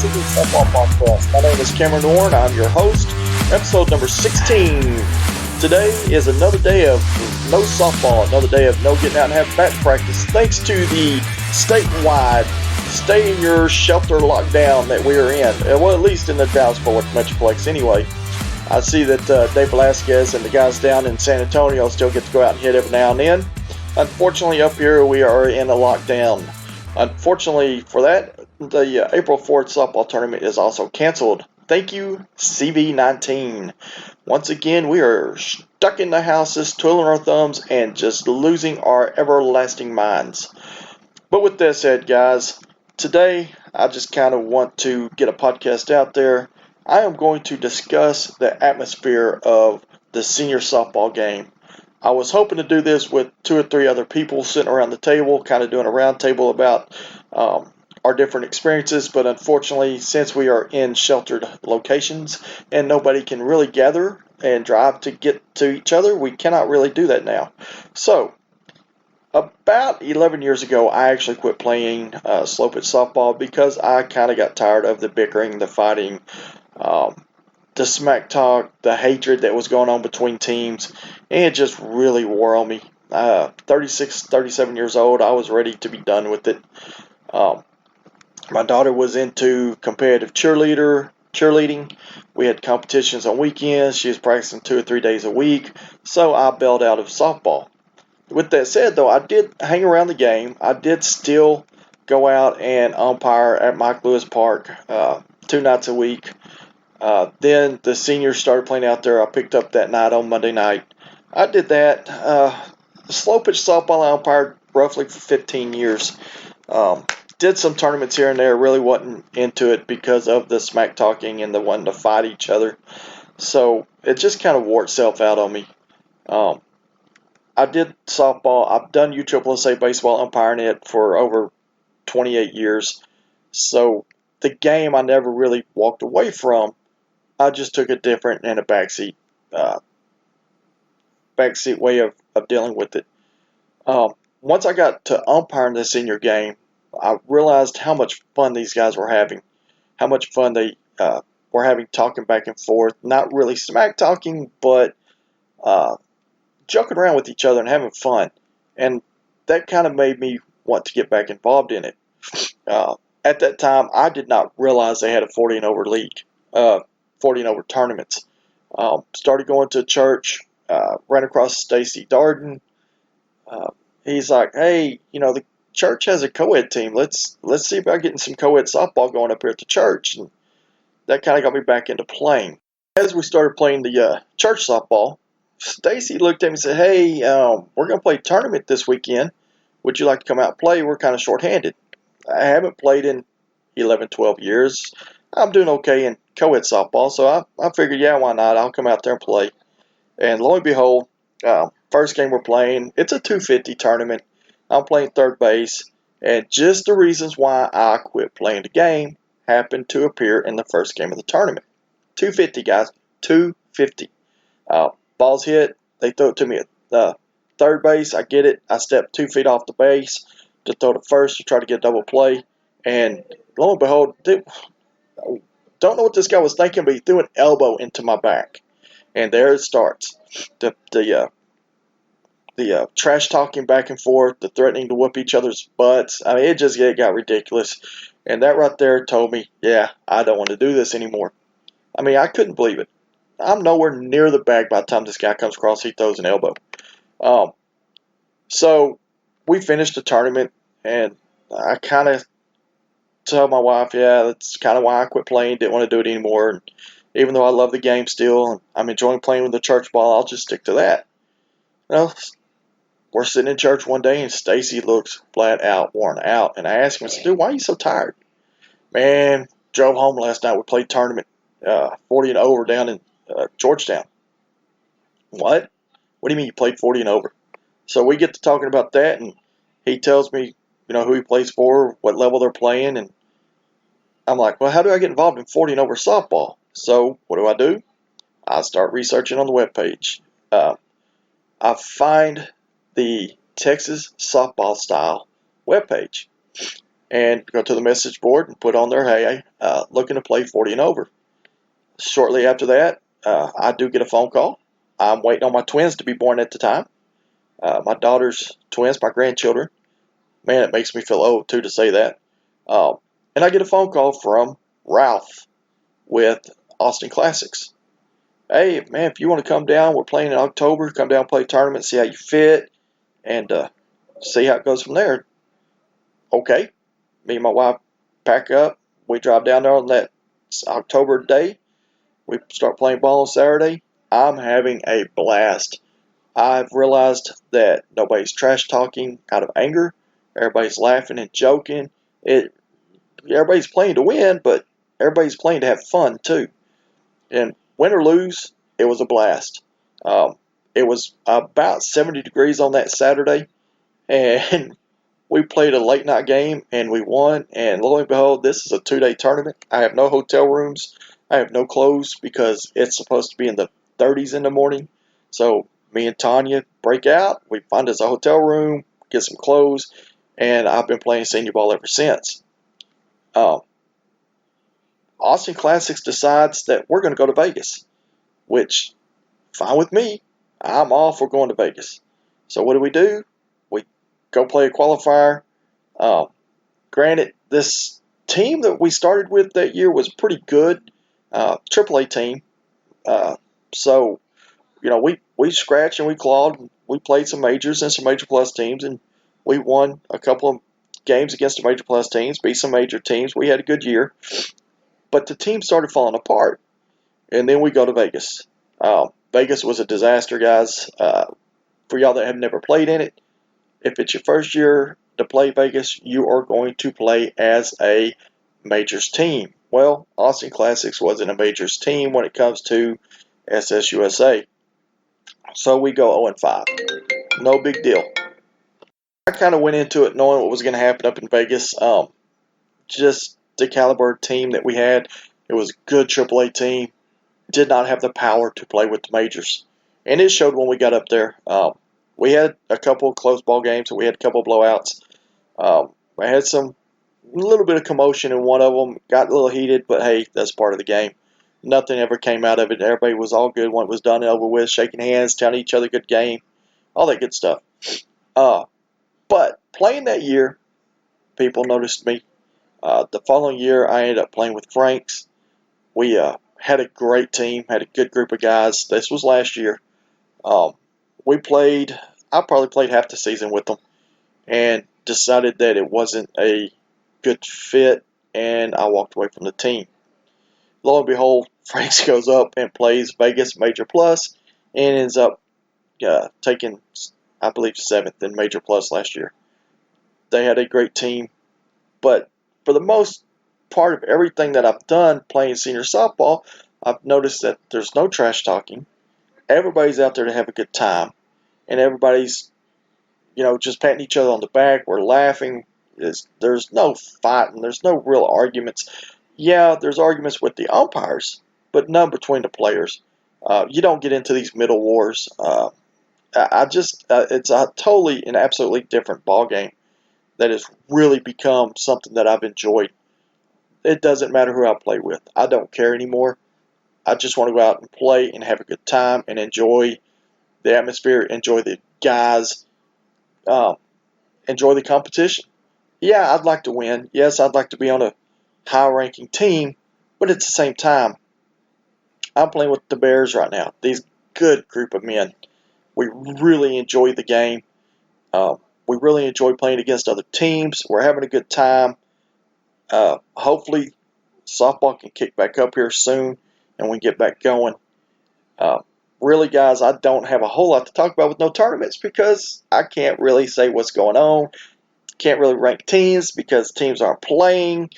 Senior Softball Podcast. My name is Cameron Warren. I'm your host. Episode number 16. Today is another day of no softball, another day of no getting out and having bat practice, thanks to the statewide stay in your shelter lockdown that we are in. Well, at least in the Dallas-Fort Worth Metroplex anyway. I see that Dave Velasquez and the guys down in San Antonio still get to go out and hit every now and then. Unfortunately, up here we are in a lockdown. Unfortunately for that, the April 4th softball tournament is also canceled. Thank you, CV19. Once again, we are stuck in the houses, twiddling our thumbs, and just losing our everlasting minds. But with that said, guys, today I just kind of want to get a podcast out there. I am going to discuss the atmosphere of the senior softball game. I was hoping to do this with 2 or 3 other people sitting around the table, kind of doing a round table about our different experiences, but unfortunately, since we are in sheltered locations and nobody can really gather and drive to get to each other, we cannot really do that now. So, about 11 years ago, I actually quit playing slow pitch softball because I kind of got tired of the bickering, the fighting, the smack talk, the hatred that was going on between teams, and it just really wore on me. 36, 37 years old, I was ready to be done with it. My daughter was into competitive cheerleading. We had competitions on weekends. She was practicing 2 or 3 days a week, so I bailed out of softball. With that said, though, I did hang around the game. I did still go out and umpire at Mike Lewis Park 2 nights a week. Then the seniors started playing out there. I picked up that night on Monday night. I did that. Slow pitch softball I umpired roughly for 15 years. Did some tournaments here and there. Really wasn't into it because of the smack talking and the wanting to fight each other. So it just kind of wore itself out on me. I did softball. I've done USSSA baseball umpiring it for over 28 years. So the game I never really walked away from. I just took a different and a backseat way of dealing with it. Once I got to umpiring the senior game, I realized how much fun these guys were having, how much fun they were having talking back and forth, not really smack talking, but joking around with each other and having fun. And that kind of made me want to get back involved in it. At that time, I did not realize they had a 40 and over league. 40 and over tournaments. Started going to church, ran across Stacy Darden. He's like, hey, the church has a co-ed team. Let's see about getting some co-ed softball going up here at the church. And that kind of got me back into playing. As we started playing the church softball, Stacy looked at me and said, hey, we're going to play a tournament this weekend. Would you like to come out and play? We're kind of short-handed. I haven't played in 11, 12 years. I'm doing okay in co-ed softball, so I figured, yeah, why not? I'll come out there and play. And lo and behold, first game we're playing, it's a 250 tournament. I'm playing third base, and just the reasons why I quit playing the game happened to appear in the first game of the tournament. 250, guys, 250. Ball's hit, they throw it to me at third base. I get it. I step 2 feet off the base to throw to first to try to get a double play, and lo and behold, don't know what this guy was thinking, but he threw an elbow into my back. And there it starts. The trash talking back and forth, the threatening to whoop each other's butts. I mean, it got ridiculous. And that right there told me, yeah, I don't want to do this anymore. I mean, I couldn't believe it. I'm nowhere near the bag by the time this guy comes across, he throws an elbow. So we finished the tournament, and I kind of tell my wife, yeah, that's kind of why I quit playing, didn't want to do it anymore. And even though I love the game still, and I'm enjoying playing with the church ball, I'll just stick to that. We're sitting in church one day, and Stacy looks flat out worn out. And I asked him, I said, dude, why are you so tired? Man, drove home last night. We played tournament 40 and over down in Georgetown. What? What do you mean you played 40 and over? So we get to talking about that, and he tells me, who he plays for, what level they're playing, and I'm like, well, how do I get involved in 40 and over softball? So what do? I start researching on the webpage. I find the Texas softball style webpage. and go to the message board and put on there, hey, looking to play 40 and over. Shortly after that, I do get a phone call. I'm waiting on my twins to be born at the time. My daughter's twins, my grandchildren. Man, it makes me feel old, too, to say that. And I get a phone call from Ralph with Austin Classics. Hey, man, if you want to come down, we're playing in October. Come down, play a tournament, see how you fit, and see how it goes from there. Okay. Me and my wife pack up. We drive down there on that October day. We start playing ball on Saturday. I'm having a blast. I've realized that nobody's trash talking out of anger. Everybody's laughing and joking. Everybody's playing to win, but everybody's playing to have fun too. And win or lose, it was a blast. It was about 70 degrees on that Saturday, and we played a late night game and we won. And lo and behold, this is a 2-day tournament. I have no hotel rooms. I have no clothes because it's supposed to be in the 30s in the morning. So me and Tanya break out. We find us a hotel room, get some clothes, and I've been playing senior ball ever since. Austin Classics decides that we're going to go to Vegas, which, fine with me. I'm all for going to Vegas. So what do? We go play a qualifier. Granted, this team that we started with that year was pretty good, AAA team. So, we scratched and we clawed. We played some majors and some major plus teams, and we won a couple of games against the major plus teams, beat some major teams. We had a good year. But the team started falling apart, and then we go to Vegas. Vegas was a disaster, guys. For y'all that have never played in it, if it's your first year to play Vegas, you are going to play as a majors team. Well, Austin Classics wasn't a majors team when it comes to SSUSA. So we go 0-5. No big deal. I kind of went into it knowing what was going to happen up in Vegas. Just the caliber team that we had. It was a good AAA team. Did not have the power to play with the majors. And it showed when we got up there. We had a couple of close ball games, and we had a couple of blowouts. I had a little bit of commotion in one of them. Got a little heated, but hey, that's part of the game. Nothing ever came out of it. Everybody was all good when it was done and over with, shaking hands, telling each other good game, all that good stuff. But playing that year, people noticed me. The following year, I ended up playing with Franks. We had a great team, had a good group of guys. This was last year. I probably played half the season with them and decided that it wasn't a good fit, and I walked away from the team. Lo and behold, Franks goes up and plays Vegas Major Plus and ends up taking, I believe, 7th in Major Plus last year. They had a great team, but for the most part of everything that I've done playing senior softball, I've noticed that there's no trash talking. Everybody's out there to have a good time, and everybody's, just patting each other on the back. We're laughing. There's no fighting. There's no real arguments. Yeah, there's arguments with the umpires, but none between the players. You don't get into these middle wars. It's a totally and absolutely different ball game that has really become something that I've enjoyed. It doesn't matter who I play with. I don't care anymore. I just want to go out and play and have a good time and enjoy the atmosphere, enjoy the guys, enjoy the competition. Yeah, I'd like to win. Yes, I'd like to be on a high-ranking team, but at the same time, I'm playing with the Bears right now. These good group of men. We really enjoy the game. We really enjoy playing against other teams. We're having a good time. Hopefully, softball can kick back up here soon, and we can get back going. Really, guys, I don't have a whole lot to talk about with no tournaments because I can't really say what's going on. Can't really rank teams because teams aren't playing.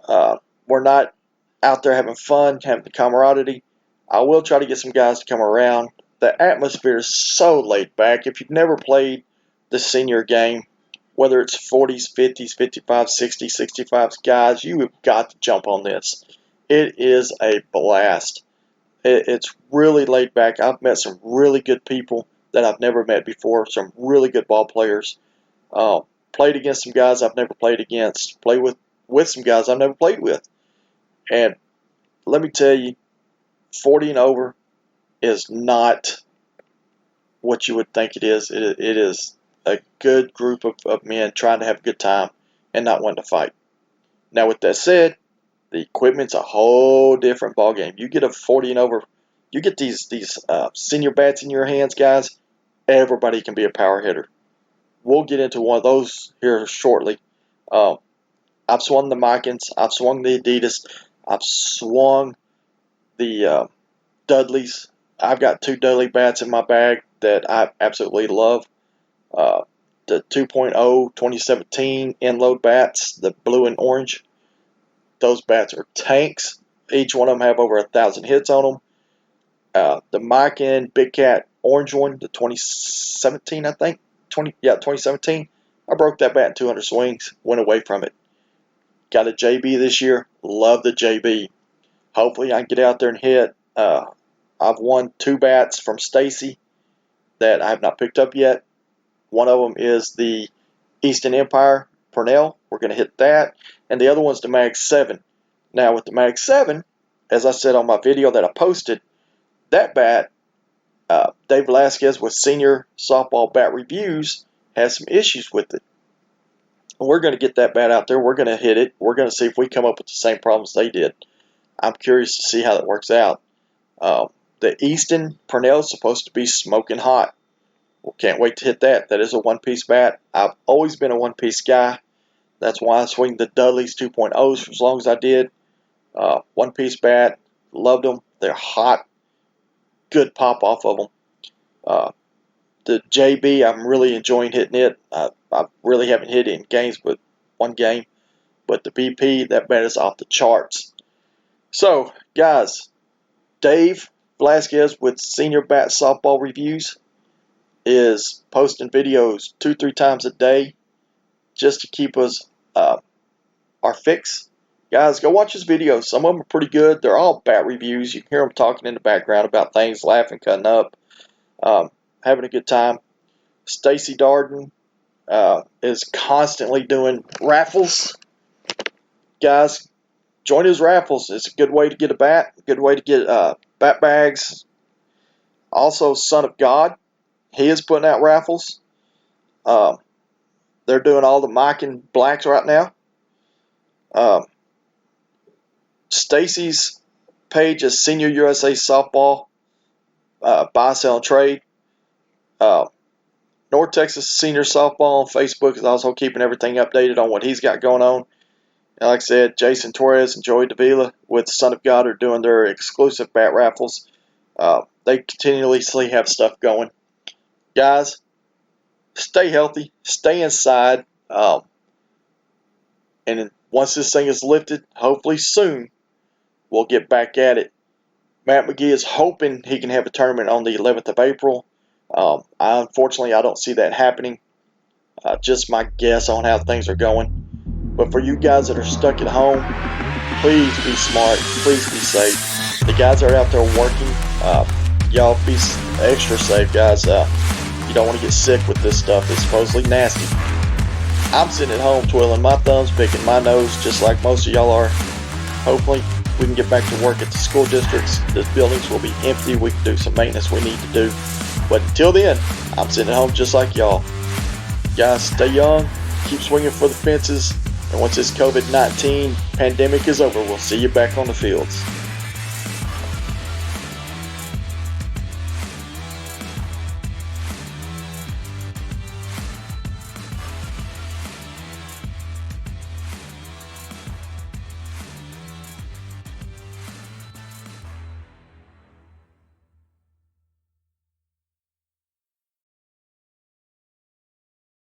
We're not out there having fun, having the camaraderie. I will try to get some guys to come around. The atmosphere is so laid back. If you've never played the senior game, whether it's 40s, 50s, 55s, 60s, 65s, guys, you have got to jump on this. It is a blast. It's really laid back. I've met some really good people that I've never met before, some really good ball players. played against some guys I've never played against, play with some guys I've never played with. And let me tell you, 40 and over is not what you would think it is. It is a good group of men trying to have a good time and not wanting to fight. Now, with that said, the equipment's a whole different ballgame. You get a 40 and over, you get these senior bats in your hands, guys, everybody can be a power hitter. We'll get into one of those here shortly. I've swung the Micans, I've swung the Adidas, I've swung the Dudleys. I've got 2 Dudley bats in my bag that I absolutely love. The 2.0 2017 end-load bats, the blue and orange. Those bats are tanks. Each one of them have over 1,000 hits on them. The Mican Big Cat orange one, the 2017, I think. 2017. I broke that bat in 200 swings, went away from it. Got a JB this year. Love the JB. Hopefully I can get out there and hit. I've won 2 bats from Stacy that I have not picked up yet. One of them is the Easton Empire Purnell. We're going to hit that. And the other one's the Mag 7. Now with the Mag 7, as I said on my video that I posted, that bat, Dave Velasquez with Senior Softball Bat Reviews, has some issues with it. And we're going to get that bat out there. We're going to hit it. We're going to see if we come up with the same problems they did. I'm curious to see how that works out. The Easton Purnell is supposed to be smoking hot. Well, can't wait to hit that. That is a one-piece bat. I've always been a one-piece guy. That's why I swing the Dudleys 2.0s for as long as I did. One-piece bat. Loved them. They're hot. Good pop off of them. The JB, I'm really enjoying hitting it. I really haven't hit it in games but one game. But the BP, that bat is off the charts. So, guys, Dave Velasquez with Senior Bat Softball Reviews is posting videos 2-3 times a day just to keep us our fix. Guys, go watch his videos. Some of them are pretty good. They're all bat reviews. You can hear them talking in the background about things, laughing, cutting up, having a good time. Stacy Darden is constantly doing raffles. Guys, join his raffles. It's a good way to get a bat, a good way to get bat bags. Also, Son of God, he is putting out raffles. They're doing all the Mican Blacks right now. Stacy's page is Senior USA Softball, buy, sell, and trade. North Texas Senior Softball on Facebook is also keeping everything updated on what he's got going on. And like I said, Jason Torres and Joey Davila with Son of God are doing their exclusive bat raffles. They continuously have stuff going. Guys, stay healthy, stay inside, and once this thing is lifted, hopefully soon, we'll get back at it. Matt McGee is hoping he can have a tournament on the 11th of April. Unfortunately, I don't see that happening. Just my guess on how things are going. But for you guys that are stuck at home, please be smart. Please be safe. The guys that are out there working, y'all be extra safe, guys. You don't want to get sick with this stuff. It's supposedly nasty. I'm sitting at home twiddling my thumbs, picking my nose, just like most of y'all are. Hopefully, we can get back to work at the school districts. The buildings will be empty. We can do some maintenance we need to do. But until then, I'm sitting at home just like y'all. Guys, stay young. Keep swinging for the fences. And once this COVID-19 pandemic is over, we'll see you back on the fields.